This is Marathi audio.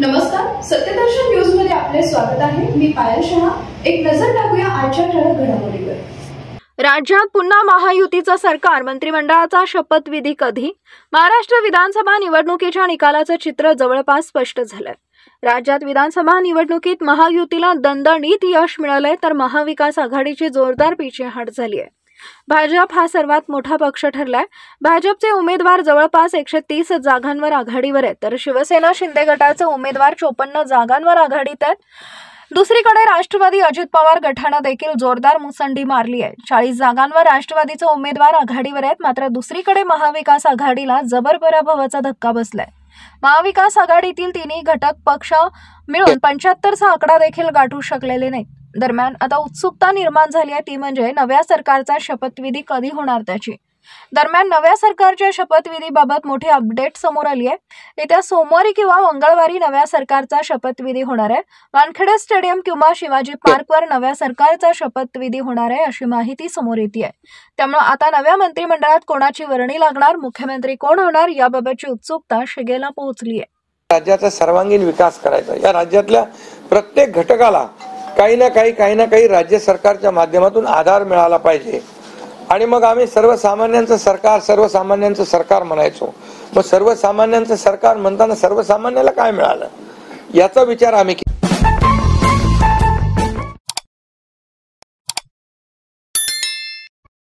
नमस्कार, सत्यदर्शन न्यूज मध्ये आपले स्वागत आहे। मी पायल शहा। एक नजर टाकूया आजच्या ठळक घडामोडीवर। राज्यात पुन्हा महायुतीचं सरकार, मंत्रिमंडळाचा शपथविधी कधी? महाराष्ट्र विधानसभा निवडणुकीच्या निकालाचं चित्र जवळपास स्पष्ट झालंय। राज्यात विधानसभा निवडणुकीत महायुतीला दणदणीत यश मिळालंय, तर महाविकास आघाडीची जोरदार पीछेहाट झाली आहे। भाजप हा सर्वात मोठा पक्ष ठरलाय। भाजपचे उमेदवार जवळपास 130 जागांवर आघाडीवर आहेत, तर शिवसेना शिंदे गटाचे उमेदवार 54 जागांवर आघाडीत आहेत। दुसरीकडे राष्ट्रवादी अजित पवार गटाने देखील जोरदार मुसंडी मारली आहे। 40 जागांवर राष्ट्रवादीचे उमेदवार आघाडीवर आहेत, मात्र दुसरीकडे महाविकास आघाडीला जबर पराभवाचा धक्का बसलाय। महाविकास आघाडीतील तिन्ही घटक पक्ष मिळून 75चा आकडा देखील गाठू शकलेले नाहीत। दरम्यान आता उत्सुकता निर्माण झाली आहे, ती म्हणजे नव्या सरकारचा शपथविधी कधी होणार त्याची। दरम्यान नव्या सरकारच्या शपथविधीबाबत मोठी अपडेट समोर आली आहे। येत्या सोमवारी किंवा मंगळवारी नव्या सरकारचा शपथविधी होणार आहे। वानखेडे स्टेडियम किंवा शिवाजी पार्कवर नव्या सरकारचा शपथविधी होणार आहे, अशी माहिती समोर येते आहे। त्यामुळे आता नव्या मंत्रिमंडळात कोणाची वर्णी लागणार, मुख्यमंत्री कोण होणार, याबाबतची उत्सुकता शिगेला पोहोचली आहे। राज्याचा सर्वांगीण विकास करायचा, या राज्यातल्या प्रत्येक घटकाला काही ना काही राज्य सरकारच्या माध्यमातून आधार मिळाला पाहिजे। आणि मग आम्ही सर्वसामान्यांचं सरकार म्हणायचो। मग सर्वसामान्यांचं सरकार म्हणताना सर्वसामान्याला काय मिळालं याचा विचार आम्ही